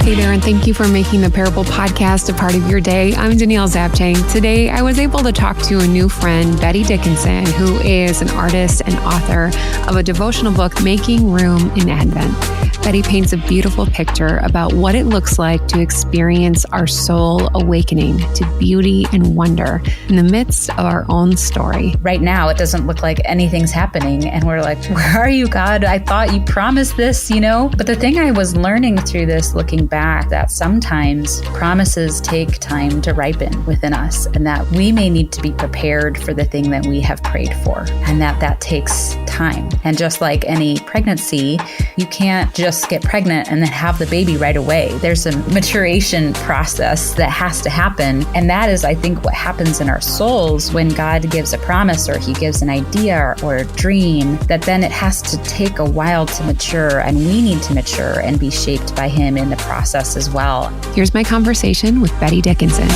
Hey there, and thank you for making the Parable Podcast a part of your day. I'm Danielle Zapchenk. Today, I was able to talk to a new friend, Bette Dickinson, who is an artist and author of a devotional book, Making Room in Advent. Bette paints a beautiful picture about what it looks like to experience our soul awakening to beauty and wonder in the midst of our own story. Right now, it doesn't look like anything's happening. And we're like, where are you, God? I thought you promised this, But the thing I was learning through this, looking back, that sometimes promises take time to ripen within us, and that we may need to be prepared for the thing that we have prayed for, and that takes time. And just like any pregnancy, you can't just get pregnant and then have the baby right away. There's a maturation process that has to happen. And that is, I think, what happens in our souls when God gives a promise or he gives an idea or a dream, that then it has to take a while to mature, and we need to mature and be shaped by him in the process as well. Here's my conversation with Bette Dickinson.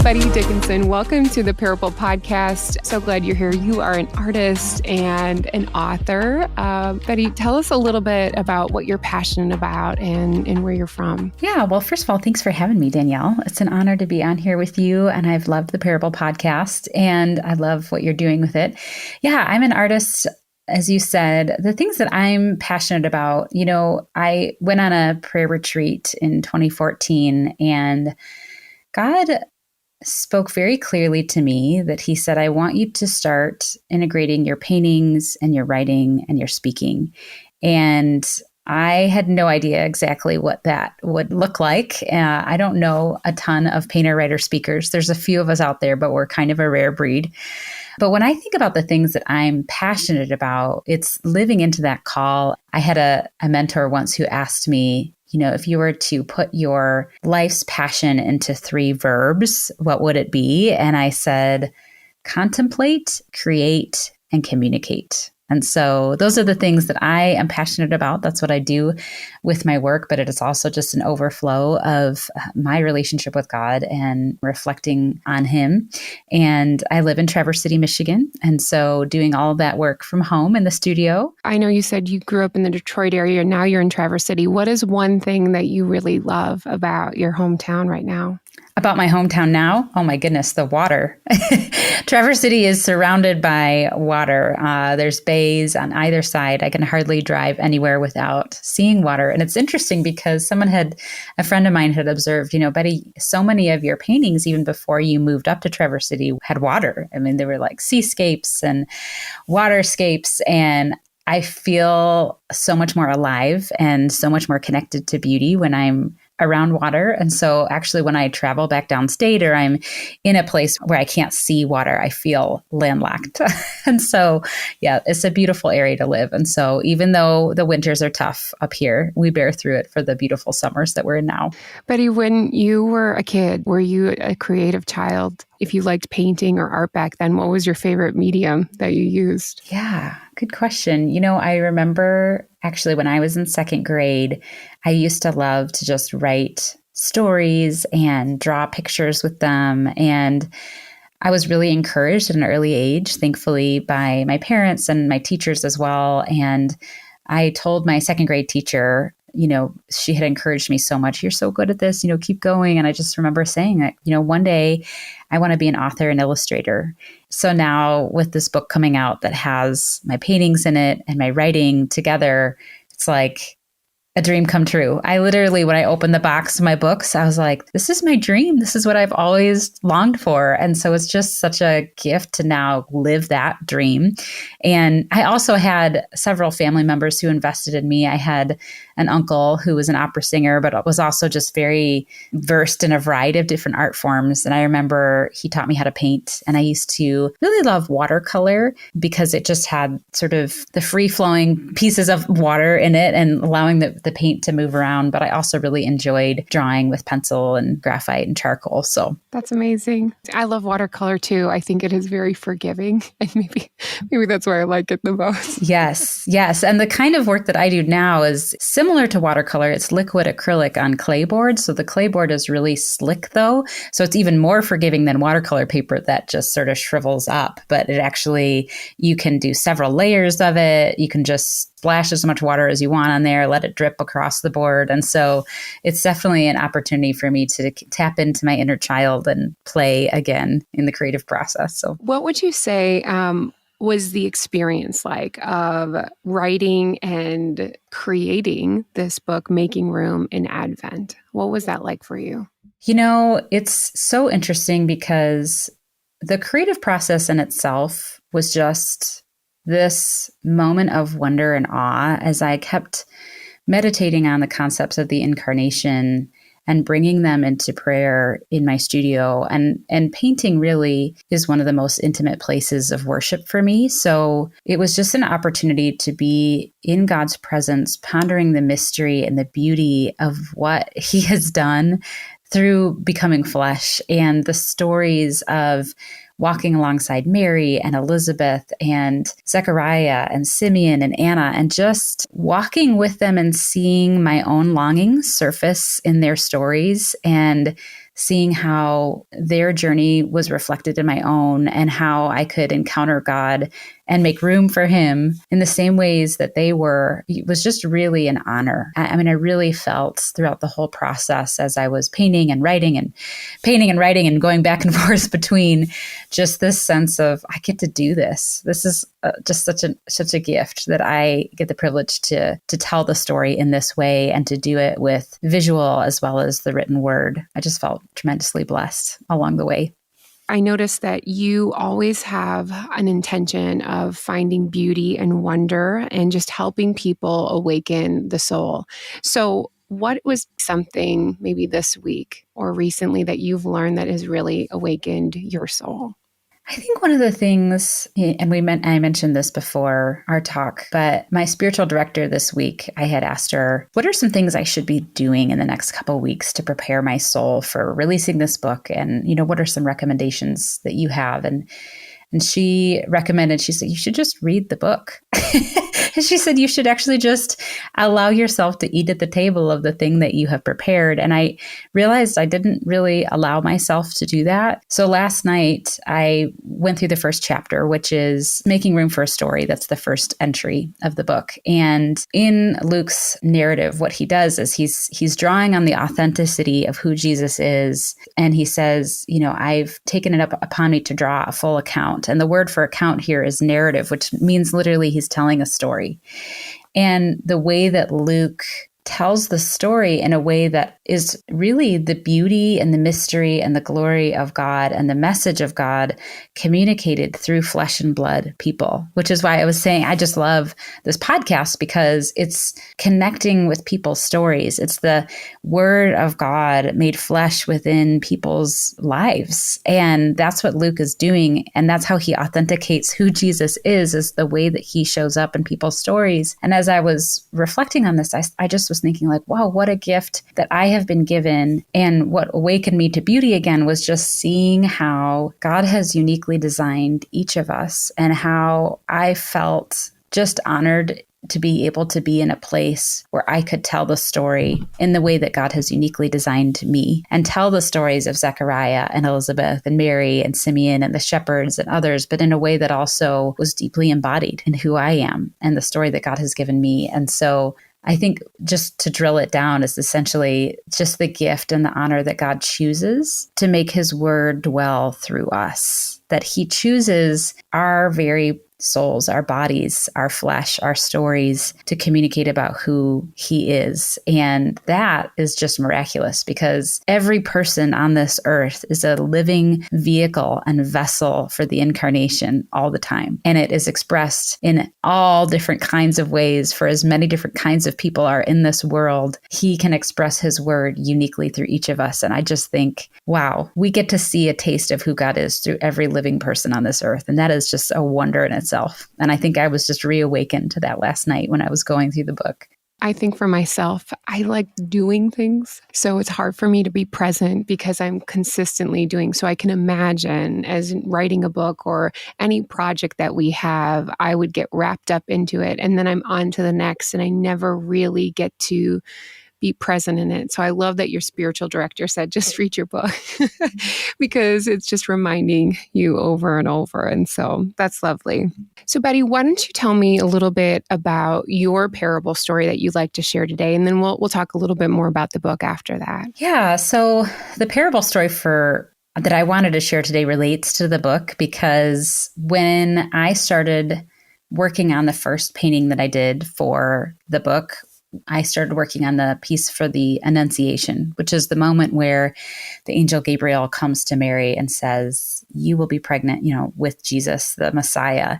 Bette Dickinson, welcome to the Parable Podcast. So glad you're here. You are an artist and an author. Bette, tell us a little bit about what you're passionate about and where you're from. Yeah, well, first of all, thanks for having me, Danielle. It's an honor to be on here with you, and I've loved the Parable Podcast, and I love what you're doing with it. Yeah, I'm an artist. As you said, the things that I'm passionate about, I went on a prayer retreat in 2014, and God spoke very clearly to me that he said, I want you to start integrating your paintings and your writing and your speaking. And I had no idea exactly what that would look like. I don't know a ton of painter, writer, speakers. There's a few of us out there, but we're kind of a rare breed. But when I think about the things that I'm passionate about, it's living into that call. I had a mentor once who asked me, if you were to put your life's passion into 3 verbs, what would it be? And I said, contemplate, create, and communicate. And so those are the things that I am passionate about. That's what I do with my work, but it is also just an overflow of my relationship with God and reflecting on him. And I live in Traverse City, Michigan. And so doing all of that work from home in the studio. I know you said you grew up in the Detroit area, and now you're in Traverse City. What is one thing that you really love about your hometown right now? About my hometown now? Oh my goodness, the water. Traverse City is surrounded by water. There's bays on either side. I can hardly drive anywhere without seeing water. And it's interesting because a friend of mine had observed, Bette, so many of your paintings, even before you moved up to Traverse City, had water. I mean, they were like seascapes and waterscapes. And I feel so much more alive and so much more connected to beauty when I'm around water. And so actually when I travel back downstate or I'm in a place where I can't see water, I feel landlocked. And so, yeah, it's a beautiful area to live. And so even though the winters are tough up here, we bear through it for the beautiful summers that we're in now. Bette, when you were a kid, were you a creative child? If you liked painting or art back then, what was your favorite medium that you used? Yeah, good question. I remember actually when I was in 2nd grade, I used to love to just write stories and draw pictures with them. And I was really encouraged at an early age, thankfully, by my parents and my teachers as well. And I told my 2nd grade teacher, she had encouraged me so much. You're so good at this, keep going. And I just remember saying that, one day I want to be an author and illustrator. So now with this book coming out that has my paintings in it and my writing together, it's like a dream come true. I literally, when I opened the box of my books, I was like, this is my dream. This is what I've always longed for. And so it's just such a gift to now live that dream. And I also had several family members who invested in me. I had an uncle who was an opera singer, but was also just very versed in a variety of different art forms. And I remember he taught me how to paint. And I used to really love watercolor because it just had sort of the free-flowing pieces of water in it and allowing the paint to move around. But I also really enjoyed drawing with pencil and graphite and charcoal. So that's amazing. I love watercolor too. I think it is very forgiving. And maybe that's why I like it the most. Yes. And the kind of work that I do now is similar to watercolor. It's liquid acrylic on clay board. So the clay board is really slick though. So it's even more forgiving than watercolor paper that just sort of shrivels up. But it actually, you can do several layers of it. You can just splash as much water as you want on there, let it drip across the board. And so it's definitely an opportunity for me to tap into my inner child and play again in the creative process. So what would you say was the experience like of writing and creating this book, Making Room in Advent? What was that like for you? It's so interesting because the creative process in itself was just this moment of wonder and awe as I kept meditating on the concepts of the incarnation and bringing them into prayer in my studio. And painting really is one of the most intimate places of worship for me. So it was just an opportunity to be in God's presence, pondering the mystery and the beauty of what He has done through becoming flesh and the stories of walking alongside Mary and Elizabeth and Zechariah and Simeon and Anna, and just walking with them and seeing my own longings surface in their stories and seeing how their journey was reflected in my own and how I could encounter God and make room for Him in the same ways that they were. It was just really an honor. I really felt throughout the whole process as I was painting and writing and painting and writing and going back and forth between, just this sense of, I get to do this. This is just such a gift that I get the privilege to tell the story in this way and to do it with visual as well as the written word. I just felt tremendously blessed along the way. I noticed that you always have an intention of finding beauty and wonder and just helping people awaken the soul. So what was something maybe this week or recently that you've learned that has really awakened your soul? I think one of the things, and I mentioned this before our talk, but my spiritual director this week, I had asked her, what are some things I should be doing in the next couple of weeks to prepare my soul for releasing this book? And, what are some recommendations that you have? And she recommended, she said, you should just read the book. And she said, you should actually just allow yourself to eat at the table of the thing that you have prepared. And I realized I didn't really allow myself to do that. So last night I went through the first chapter, which is Making Room for a Story. That's the first entry of the book. And in Luke's narrative, what he does is he's drawing on the authenticity of who Jesus is. And he says, I've taken it up upon me to draw a full account. And the word for account here is narrative, which means literally he's telling a story. And the way that Luke tells the story in a way that is really the beauty and the mystery and the glory of God and the message of God communicated through flesh and blood people, which is why I was saying I just love this podcast because it's connecting with people's stories. It's the word of God made flesh within people's lives. And that's what Luke is doing. And that's how he authenticates who Jesus is the way that he shows up in people's stories. And as I was reflecting on this, I just was thinking like, wow, what a gift that I have been given. And what awakened me to beauty again was just seeing how God has uniquely designed each of us and how I felt just honored to be able to be in a place where I could tell the story in the way that God has uniquely designed me and tell the stories of Zechariah and Elizabeth and Mary and Simeon and the shepherds and others, but in a way that also was deeply embodied in who I am and the story that God has given me. And so I think just to drill it down is essentially just the gift and the honor that God chooses to make His word dwell through us, that He chooses our very souls, our bodies, our flesh, our stories to communicate about who He is. And that is just miraculous because every person on this earth is a living vehicle and vessel for the incarnation all the time. And it is expressed in all different kinds of ways for as many different kinds of people are in this world. He can express His word uniquely through each of us. And I just think, wow, we get to see a taste of who God is through every living person on this earth. And that is just a wonder in itself. And I think I was just reawakened to that last night when I was going through the book. I think for myself, I like doing things. So it's hard for me to be present because I'm consistently doing. So I can imagine as writing a book or any project that we have, I would get wrapped up into it and then I'm on to the next and I never really get to be present in it. So I love that your spiritual director said, just read your book because it's just reminding you over and over. And so that's lovely. So Bette, why don't you tell me a little bit about your parable story that you'd like to share today? And then we'll talk a little bit more about the book after that. Yeah. So the parable story that I wanted to share today relates to the book, because when I started working on the first painting that I did for the book, I started working on the piece for the Annunciation, which is the moment where the angel Gabriel comes to Mary and says, "You will be pregnant, with Jesus, the Messiah."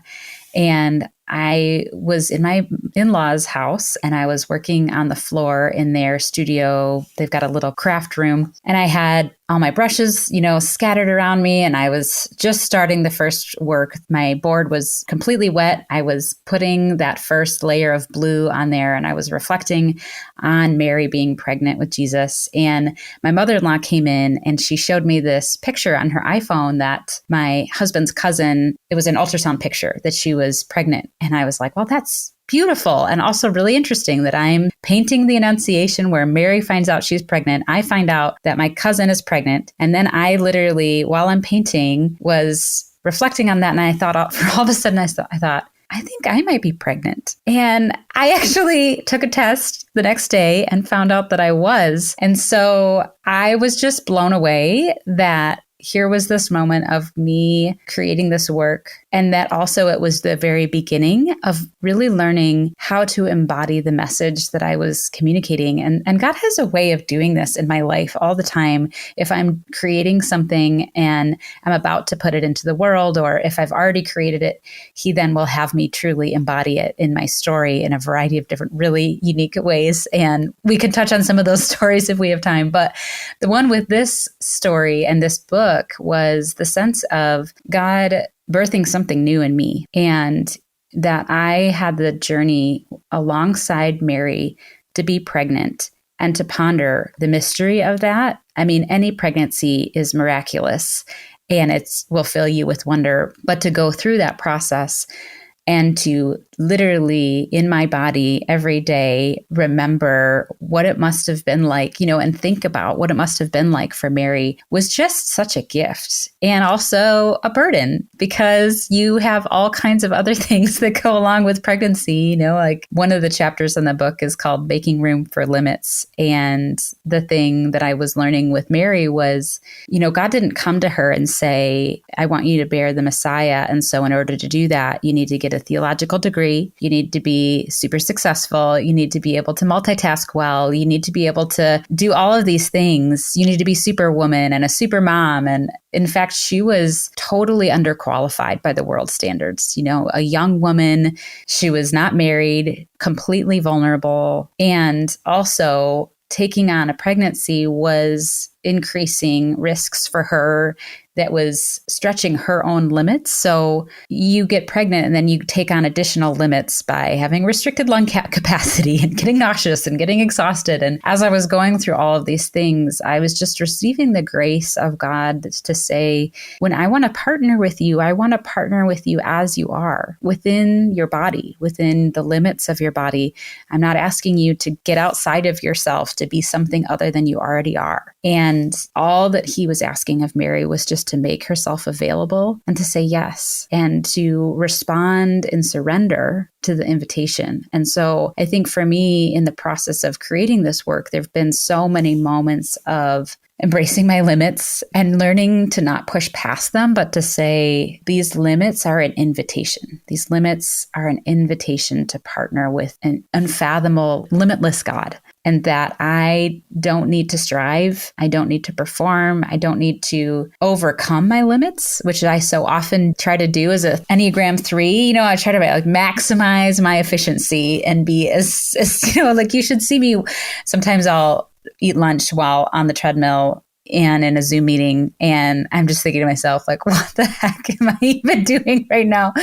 And I was in my in-laws' house and I was working on the floor in their studio. They've got a little craft room, and I had all my brushes, scattered around me, and I was just starting the first work. My board was completely wet. I was putting that first layer of blue on there, and I was reflecting on Mary being pregnant with Jesus. And my mother-in-law came in and she showed me this picture on her iPhone that my husband's cousin, it was an ultrasound picture that she was pregnant. And I was like, well, that's beautiful. And also really interesting that I'm painting the Annunciation where Mary finds out she's pregnant. I find out that my cousin is pregnant. And then I literally, while I'm painting, was reflecting on that. And I thought, for all of a sudden, I thought, I think I might be pregnant. And I actually took a test the next day and found out that I was. And so I was just blown away that here was this moment of me creating this work, and that also it was the very beginning of really learning how to embody the message that I was communicating. And God has a way of doing this in my life all the time. If I'm creating something and I'm about to put it into the world, or if I've already created it, He then will have me truly embody it in my story in a variety of different, really unique ways. And we can touch on some of those stories if we have time. But the one with this story and this book was the sense of God birthing something new in me, and that I had the journey alongside Mary to be pregnant and to ponder the mystery of that. I mean, any pregnancy is miraculous and it will fill you with wonder, but to go through that process and to literally in my body every day remember what it must have been like, and think about what it must have been like for Mary was just such a gift, and also a burden, because you have all kinds of other things that go along with pregnancy. Like one of the chapters in the book is called Making Room for Limits. And the thing that I was learning with Mary was, God didn't come to her and say, I want you to bear the Messiah. And so in order to do that, you need to get a theological degree. You need to be super successful. You need to be able to multitask well. You need to be able to do all of these things. You need to be superwoman and a super mom. And in fact, she was totally underqualified by the world standards. A young woman, she was not married, completely vulnerable, and also taking on a pregnancy was increasing risks for her that was stretching her own limits. So you get pregnant and then you take on additional limits by having restricted lung capacity and getting nauseous and getting exhausted. And as I was going through all of these things, I was just receiving the grace of God to say, when I want to partner with you, I want to partner with you as you are, within your body, within the limits of your body. I'm not asking you to get outside of yourself to be something other than you already are. And all that He was asking of Mary was just to make herself available and to say yes and to respond in surrender to the invitation. And so I think for me, in the process of creating this work, there have been so many moments of embracing my limits and learning to not push past them, but to say, these limits are an invitation. These limits are an invitation to partner with an unfathomable, limitless God. And that I don't need to strive. I don't need to perform. I don't need to overcome my limits, which I so often try to do as a Enneagram 3. I try to maximize my efficiency and be as like you should see me. Sometimes I'll eat lunch while on the treadmill and in a Zoom meeting. And I'm just thinking to myself, like, what the heck am I even doing right now?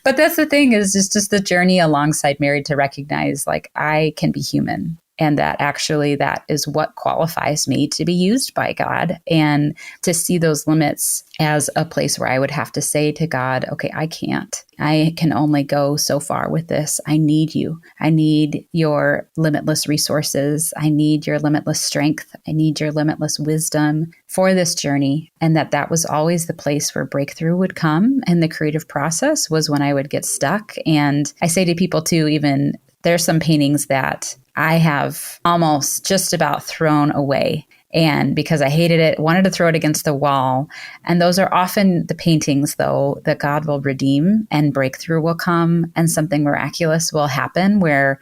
But that's the thing, is just the journey alongside Mary to recognize, like, I can be human. and that actually that is what qualifies me to be used by God, and to see those limits as a place where I would have to say to God, okay, I can't. I can only go so far with this. I need you. I need your limitless resources. I need your limitless strength. I need your limitless wisdom for this journey. And that was always the place where breakthrough would come. And the creative process was when I would get stuck. And I say to people too, even there's some paintings that I have almost just about thrown away. And because I hated it, wanted to throw it against the wall. And those are often the paintings, though, that God will redeem and breakthrough will come and something miraculous will happen where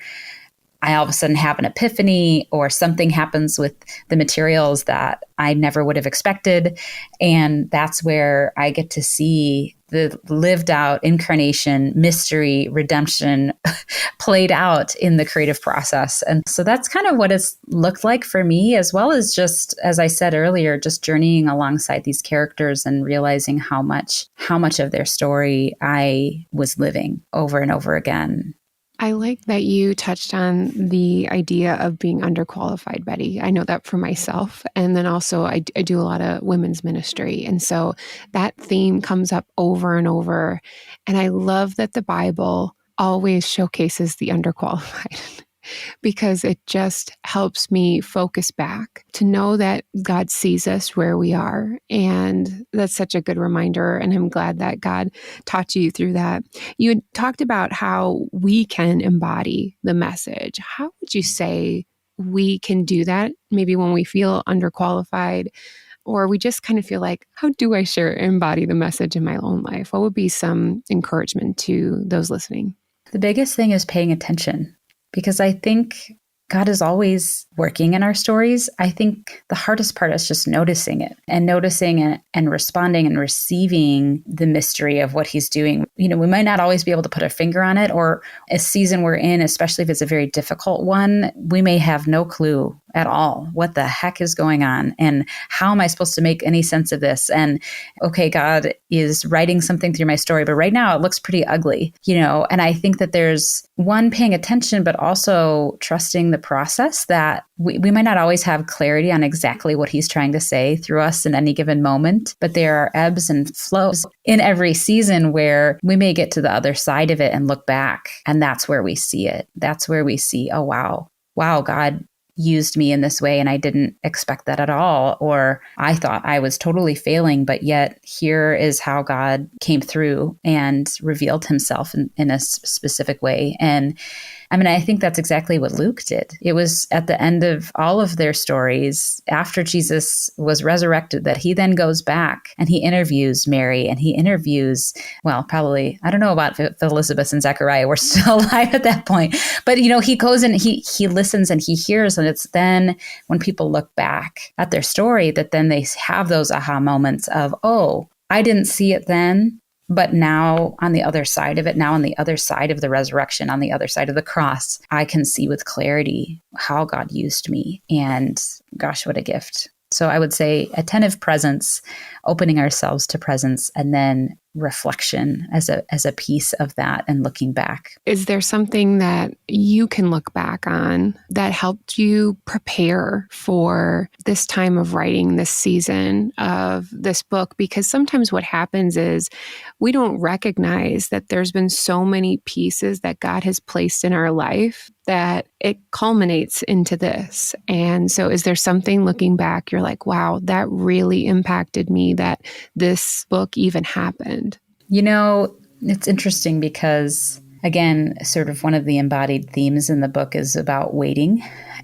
I all of a sudden have an epiphany or something happens with the materials that I never would have expected. And that's where I get to see the lived out incarnation, mystery, redemption played out in the creative process. And so that's kind of what it's looked like for me, as well as just, as I said earlier, just journeying alongside these characters and realizing how much of their story I was living over and over again. I like that you touched on the idea of being underqualified, Betty. I know that for myself. And then also I do a lot of women's ministry. And so that theme comes up over and over. And I love that the Bible always showcases the underqualified because it just helps me focus back to know that God sees us where we are. And that's such a good reminder. And I'm glad that God taught you through that. You had talked about how we can embody the message. How would you say we can do that? Maybe when we feel underqualified, or we just kind of feel like, how do I embody the message in my own life? What would be some encouragement to those listening? The biggest thing is paying attention. Because I think God is always working in our stories. I think the hardest part is just noticing it and responding and receiving the mystery of what he's doing. You know, we might not always be able to put a finger on it, or a season we're in, especially if it's a very difficult one, we may have no clue at all what the heck is going on and how am I supposed to make any sense of this? And okay, God is writing something through my story, but right now it looks pretty ugly, you know? And I think that there's one, paying attention, but also trusting the process that we might not always have clarity on exactly what he's trying to say through us in any given moment, but there are ebbs and flows in every season where we may get to the other side of it and look back. And that's where we see it. That's where we see, oh, wow, God used me in this way and I didn't expect that at all. Or I thought I was totally failing, but yet here is how God came through and revealed himself in a specific way. And I mean, I think that's exactly what Luke did. It was at the end of all of their stories, after Jesus was resurrected, that he then goes back and he interviews Mary and he interviews, well, probably, I don't know about if Elizabeth and Zechariah were still alive at that point, but you know, he goes and he listens and he hears. And it's then when people look back at their story that then they have those aha moments of, oh, I didn't see it then. But now on the other side of it, now on the other side of the resurrection, on the other side of the cross, I can see with clarity how God used me. And gosh, what a gift. So I would say attentive presence, opening ourselves to presence, and then reflection as a piece of that and looking back. Is there something that you can look back on that helped you prepare for this time of writing, this season of this book? Because sometimes what happens is we don't recognize that there's been so many pieces that God has placed in our life that it culminates into this. And so is there something looking back, you're like, wow, that really impacted me, that this book even happened? You know, it's interesting because, again, sort of one of the embodied themes in the book is about waiting.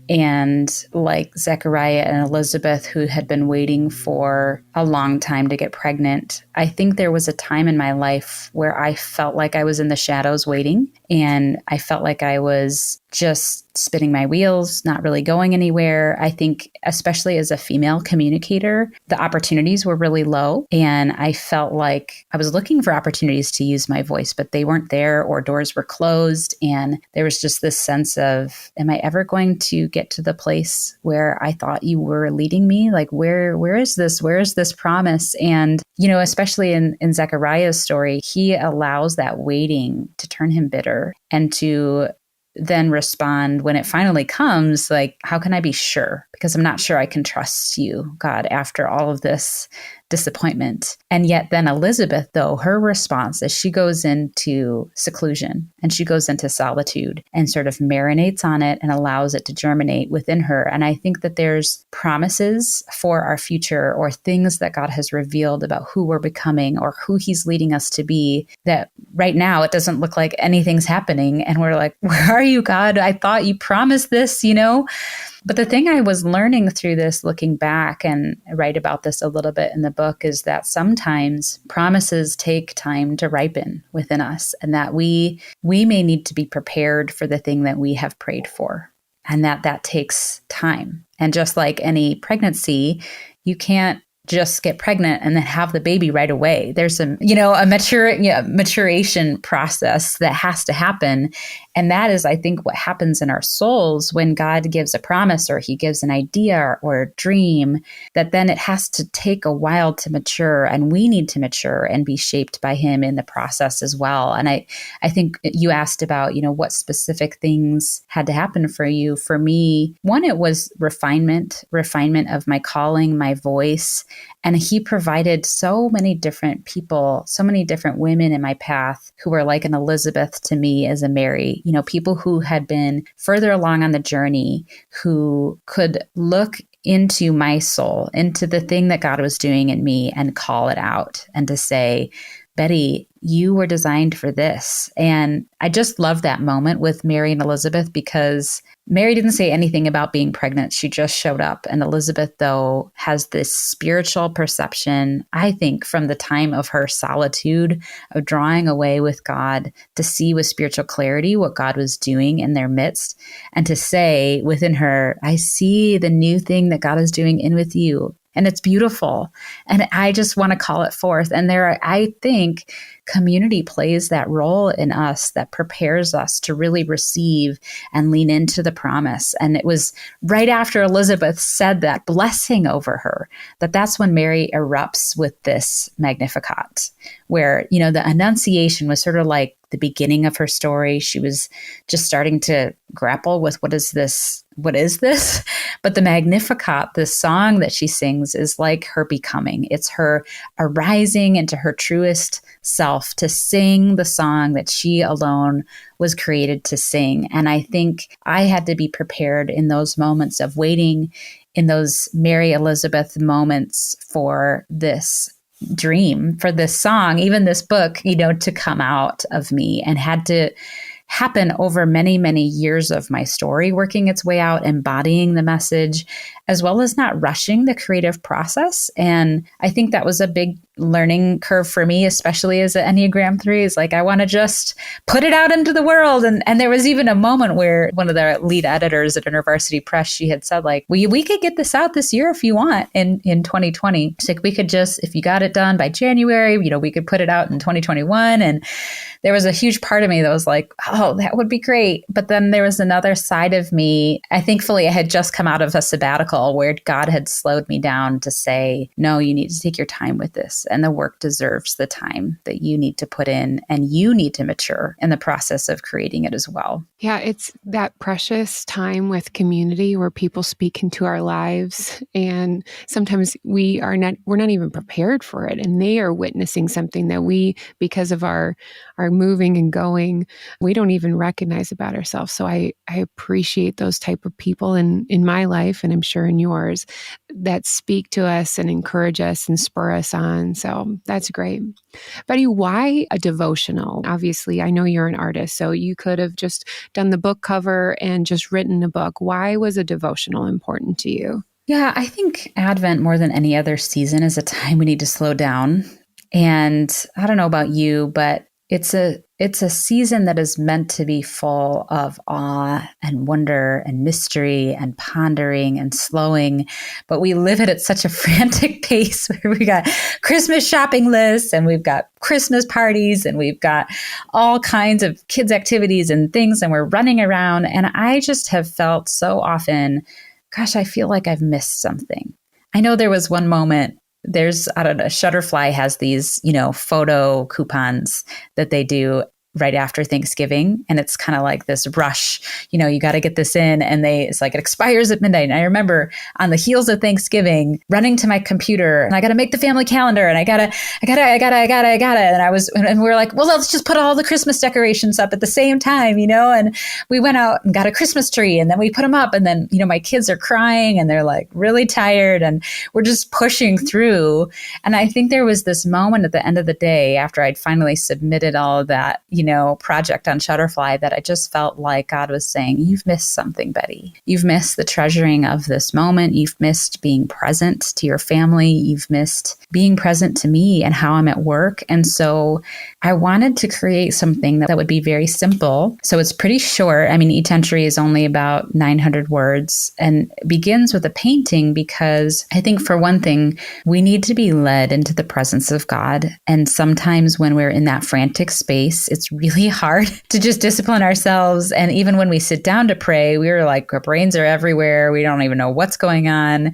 And like Zechariah and Elizabeth, who had been waiting for a long time to get pregnant, I think there was a time in my life where I felt like I was in the shadows waiting. And I felt like I was just spinning my wheels, not really going anywhere. I think, especially as a female communicator, the opportunities were really low. And I felt like I was looking for opportunities to use my voice, but they weren't there or doors were closed. And there was just this sense of, am I ever going to get to the place where I thought you were leading me? Like, where is this? Where is this promise? And, you know, especially in Zechariah's story, he allows that waiting to turn him bitter and to then respond when it finally comes, like, how can I be sure? Because I'm not sure I can trust you, God, after all of this disappointment. And yet then Elizabeth, though, her response is she goes into seclusion and she goes into solitude and sort of marinates on it and allows it to germinate within her. And I think that there's promises for our future or things that God has revealed about who we're becoming or who he's leading us to be that right now it doesn't look like anything's happening. And we're like, where are you, God? I thought you promised this, But the thing I was learning through this, looking back, and I write about this a little bit in the book, is that sometimes promises take time to ripen within us, and that we may need to be prepared for the thing that we have prayed for, and that takes time. And just like any pregnancy, you can't just get pregnant and then have the baby right away. There's a maturation process that has to happen. And that is, I think, what happens in our souls when God gives a promise or he gives an idea or a dream, that then it has to take a while to mature, and we need to mature and be shaped by him in the process as well. And I think you asked about, what specific things had to happen for you. For me, one, it was refinement of my calling, my voice. And he provided so many different people, so many different women in my path who were like an Elizabeth to me as a Mary, people who had been further along on the journey, who could look into my soul, into the thing that God was doing in me and call it out and to say, Betty, you were designed for this. And I just love that moment with Mary and Elizabeth, because Mary didn't say anything about being pregnant. She just showed up. And Elizabeth, though, has this spiritual perception, I think, from the time of her solitude, of drawing away with God, to see with spiritual clarity what God was doing in their midst, and to say within her, I see the new thing that God is doing in with you. And it's beautiful. And I just want to call it forth. And I think community plays that role in us that prepares us to really receive and lean into the promise. And it was right after Elizabeth said that blessing over her, that's when Mary erupts with this Magnificat, where, the Annunciation was sort of like the beginning of her story. She was just starting to grapple with what is this? But the Magnificat, the song that she sings, is like her becoming. It's her arising into her truest self to sing the song that she alone was created to sing. And I think I had to be prepared in those moments of waiting, in those Mary Elizabeth moments, for this dream, for this song, even this book, to come out of me, and had to happen over many, many years of my story, working its way out, embodying the message, as well as not rushing the creative process. And I think that was a big learning curve for me, especially as an Enneagram 3, is like, I want to just put it out into the world. And there was even a moment where one of the lead editors at InterVarsity Press, she had said, like, we could get this out this year if you want, in 2020. She's like, we could just, if you got it done by January, we could put it out in 2021. And there was a huge part of me that was like, oh, that would be great. But then there was another side of me. Thankfully, I had just come out of a sabbatical where God had slowed me down to say, no, you need to take your time with this. And the work deserves the time that you need to put in, and you need to mature in the process of creating it as well. Yeah, it's that precious time with community where people speak into our lives. And sometimes we're not even prepared for it. And they are witnessing something that we, because of our moving and going, we don't even recognize about ourselves. So I appreciate those type of people in my life, and I'm sure in yours, that speak to us and encourage us and spur us on. So that's great. Betty, why a devotional? Obviously, I know you're an artist, so you could have just done the book cover and just written a book. Why was a devotional important to you? Yeah, I think Advent, more than any other season, is a time we need to slow down. And I don't know about you, but it's a season that is meant to be full of awe and wonder and mystery and pondering and slowing. But we live it at such a frantic pace, where we got Christmas shopping lists, and we've got Christmas parties, and we've got all kinds of kids' activities and things, and we're running around. And I just have felt so often, gosh, I feel like I've missed something. I know there was one moment. I don't know, Shutterfly has these, photo coupons that they do. right after Thanksgiving. And it's kind of like this rush, you got to get this in. And it's like, it expires at midnight. And I remember on the heels of Thanksgiving, running to my computer and I got to make the family calendar and I gotta. And we were like, well, let's just put all the Christmas decorations up at the same time, and we went out and got a Christmas tree and then we put them up. And then, my kids are crying and they're like really tired and we're just pushing through. And I think there was this moment at the end of the day after I'd finally submitted all of that, project on Shutterfly that I just felt like God was saying, you've missed something, Betty. You've missed the treasuring of this moment. You've missed being present to your family. You've missed being present to me and how I'm at work. And so I wanted to create something that would be very simple. So it's pretty short. I mean, each entry is only about 900 words and begins with a painting because I think for one thing, we need to be led into the presence of God. And sometimes when we're in that frantic space, it's really hard to just discipline ourselves. And even when we sit down to pray, we're like, our brains are everywhere. We don't even know what's going on.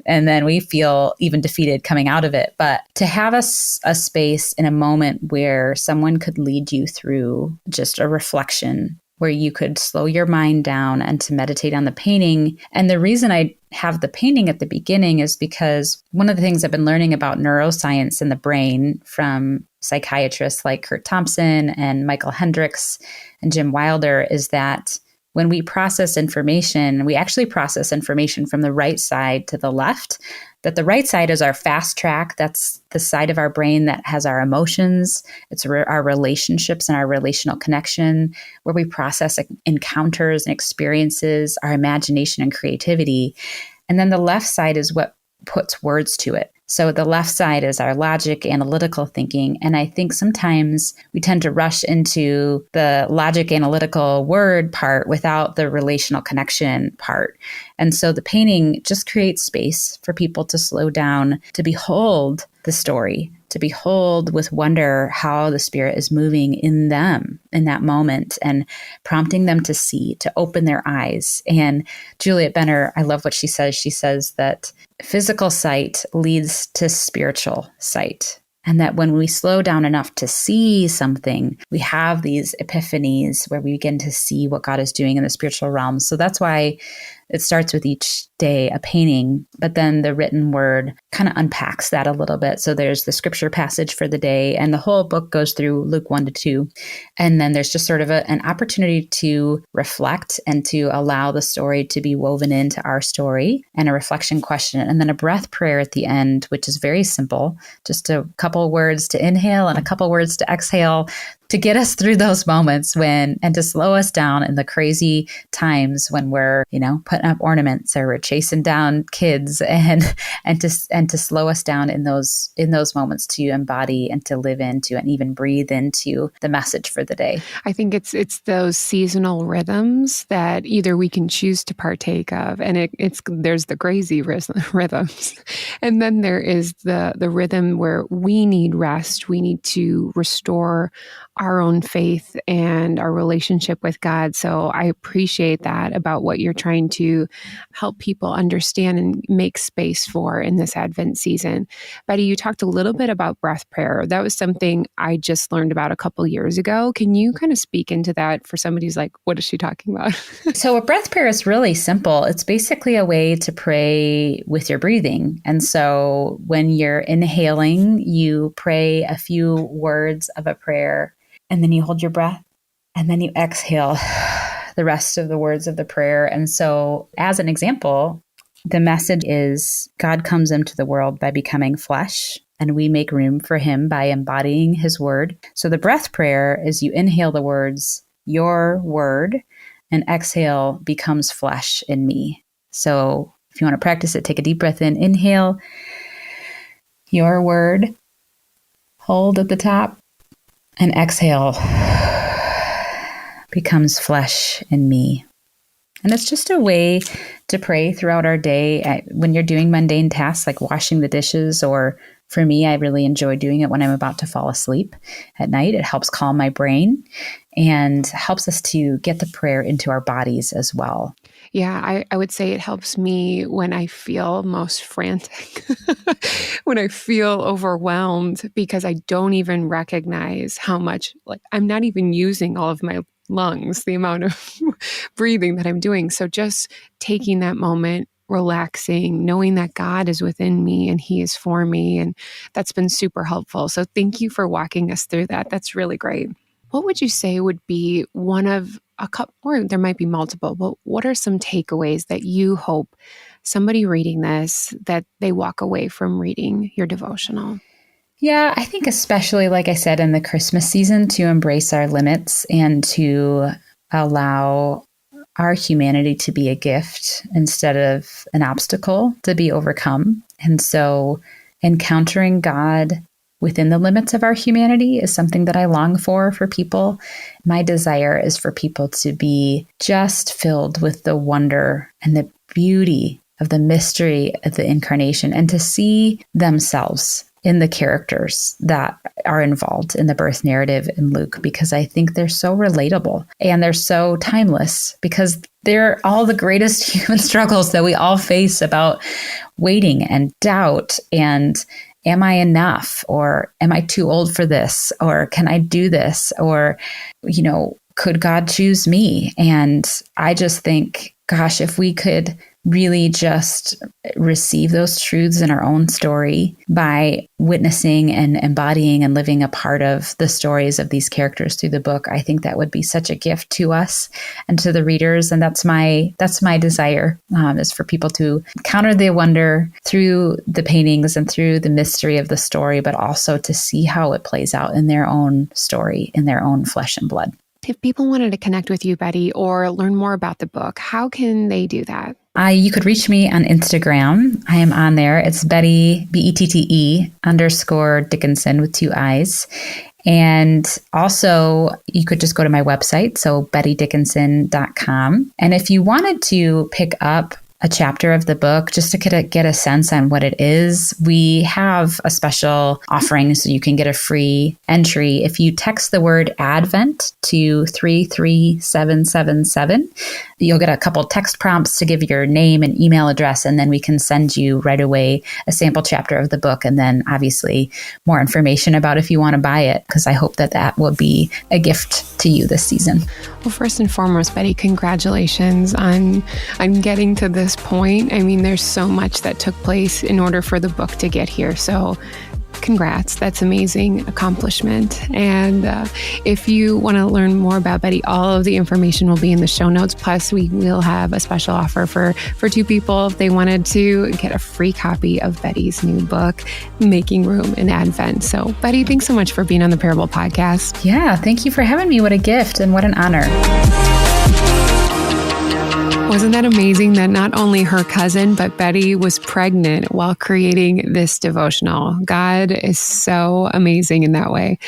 And then we feel even defeated coming out of it. But to have a space in a moment where someone could lead you through just a reflection, where you could slow your mind down and to meditate on the painting. And the reason I have the painting at the beginning is because one of the things I've been learning about neuroscience in the brain from psychiatrists like Kurt Thompson and Michael Hendricks and Jim Wilder is that when we process information, we actually process information from the right side to the left. That the right side is our fast track. That's the side of our brain that has our emotions. It's our relationships and our relational connection, where we process encounters and experiences, our imagination and creativity. And then the left side is what puts words to it. So the left side is our logic, analytical thinking. And I think sometimes we tend to rush into the logic, analytical word part without the relational connection part. And so the painting just creates space for people to slow down, to behold the story, to behold with wonder how the Spirit is moving in them in that moment and prompting them to see, to open their eyes. And Juliet Benner, I love what she says. She says that physical sight leads to spiritual sight. And that when we slow down enough to see something, we have these epiphanies where we begin to see what God is doing in the spiritual realm. So that's why it starts with each day a painting, but then the written word kind of unpacks that a little bit. So there's the scripture passage for the day, and the whole book goes through Luke 1-2. And then there's just sort of an opportunity to reflect and to allow the story to be woven into our story, and a reflection question, and then a breath prayer at the end, which is very simple, just a couple words to inhale and a couple words to exhale, to get us through those moments and to slow us down in the crazy times when we're, putting up ornaments or we're chasing down kids, and to slow us down in those moments to embody and to live into and even breathe into the message for the day. I think it's those seasonal rhythms that either we can choose to partake of, and there's the crazy rhythms, and then there is the rhythm where we need rest, we need to restore our own faith and our relationship with God. So I appreciate that about what you're trying to help people understand and make space for in this Advent season. Betty, you talked a little bit about breath prayer. That was something I just learned about a couple years ago. Can you kind of speak into that for somebody who's like, what is she talking about? So a breath prayer is really simple. It's basically a way to pray with your breathing. And so when you're inhaling, you pray a few words of a prayer, and then you hold your breath, and then you exhale the rest of the words of the prayer. And so as an example, the message is God comes into the world by becoming flesh, and we make room for him by embodying his word. So the breath prayer is you inhale the words, your word, and exhale becomes flesh in me. So if you want to practice it, take a deep breath in, inhale, your word, hold at the top, and exhale becomes flesh in me. And it's just a way to pray throughout our day when you're doing mundane tasks like washing the dishes, or for me, I really enjoy doing it when I'm about to fall asleep at night. It helps calm my brain and helps us to get the prayer into our bodies as well. Yeah, I would say it helps me when I feel most frantic, when I feel overwhelmed because I don't even recognize how much, like, I'm not even using all of my lungs, the amount of breathing that I'm doing. So just taking that moment, relaxing, knowing that God is within me and He is for me. And that's been super helpful. So thank you for walking us through that. That's really great. What would you say would be one of a couple, or there might be multiple, but what are some takeaways that you hope somebody reading this, that they walk away from reading your devotional? Yeah, I think especially, like I said, in the Christmas season, to embrace our limits and to allow our humanity to be a gift instead of an obstacle to be overcome. And so encountering God within the limits of our humanity is something that I long for people. My desire is for people to be just filled with the wonder and the beauty of the mystery of the incarnation and to see themselves in the characters that are involved in the birth narrative in Luke, because I think they're so relatable and they're so timeless, because they're all the greatest human struggles that we all face about waiting and doubt and am I enough, or am I too old for this, or can I do this, or, could God choose me? And I just think, gosh, if we could really just receive those truths in our own story by witnessing and embodying and living a part of the stories of these characters through the book, I think that would be such a gift to us and to the readers. And that's my desire, is for people to encounter the wonder through the paintings and through the mystery of the story, but also to see how it plays out in their own story, in their own flesh and blood. If people wanted to connect with you, Bette, or learn more about the book, how can they do that? You could reach me on Instagram. I am on there. It's Bette, _Dickinson with 2 I's. And also, you could just go to my website, so bettedickinson.com. And if you wanted to pick up a chapter of the book just to get a sense on what it is, we have a special offering, so you can get a free entry if you text the word Advent to 33777. You'll get a couple text prompts to give your name and email address, and then we can send you right away a sample chapter of the book, and then obviously more information about if you want to buy it, because I hope that will be a gift to you this season. Well, first and foremost, Bette, congratulations on getting to this point. I mean, there's so much that took place in order for the book to get here. So congrats. That's amazing accomplishment. And if you want to learn more about Bette, all of the information will be in the show notes. Plus, we will have a special offer for 2 people if they wanted to get a free copy of Bette's new book, Making Room in Advent. So, Bette, thanks so much for being on the Parable Podcast. Yeah, thank you for having me. What a gift and what an honor. Wasn't that amazing that not only her cousin, but Bette was pregnant while creating this devotional? God is so amazing in that way.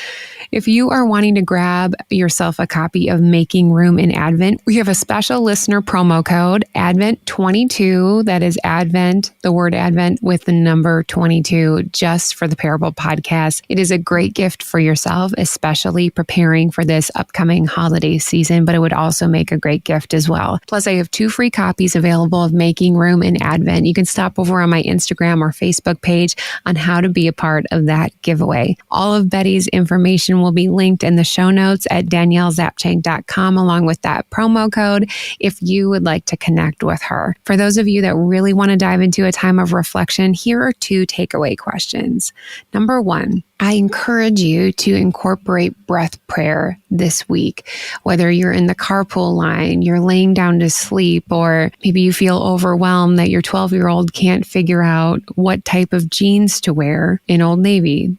If you are wanting to grab yourself a copy of Making Room in Advent, we have a special listener promo code, Advent22. That is Advent, the word Advent with the number 22, just for the Parable Podcast. It is a great gift for yourself, especially preparing for this upcoming holiday season, but it would also make a great gift as well. Plus, I have 2 free copies available of Making Room in Advent. You can stop over on my Instagram or Facebook page on how to be a part of that giveaway. All of Bette's information will be linked in the show notes at daniellezapchenk.com, along with that promo code if you would like to connect with her. For those of you that really want to dive into a time of reflection, here are 2 takeaway questions. Number 1, I encourage you to incorporate breath prayer this week, whether you're in the carpool line, you're laying down to sleep, or maybe you feel overwhelmed that your 12-year-old can't figure out what type of jeans to wear in Old Navy.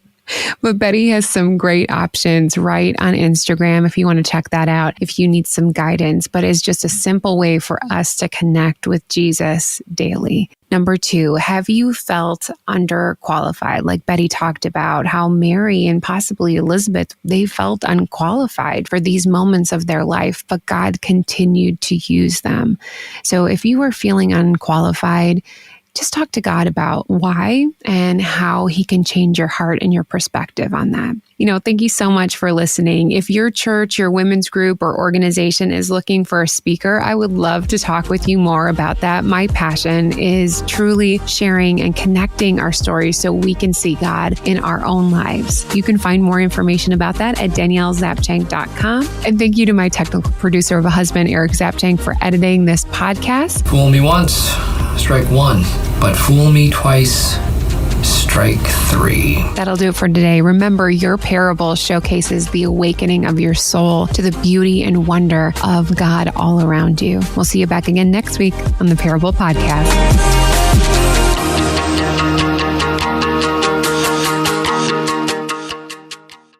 But Bette has some great options right on Instagram if you want to check that out, if you need some guidance, but it's just a simple way for us to connect with Jesus daily. Number 2, have you felt underqualified? Like Bette talked about how Mary and possibly Elizabeth, they felt unqualified for these moments of their life, but God continued to use them. So if you are feeling unqualified, just talk to God about why and how he can change your heart and your perspective on that. Thank you so much for listening. If your church, your women's group, or organization is looking for a speaker, I would love to talk with you more about that. My passion is truly sharing and connecting our stories so we can see God in our own lives. You can find more information about that at daniellezapchenk.com. And thank you to my technical producer of a husband, Eric Zapchenk, for editing this podcast. Fool me once, strike one, but fool me twice, strike three. That'll do it for today. Remember, your parable showcases the awakening of your soul to the beauty and wonder of God all around you. We'll see you back again next week on the Parable Podcast.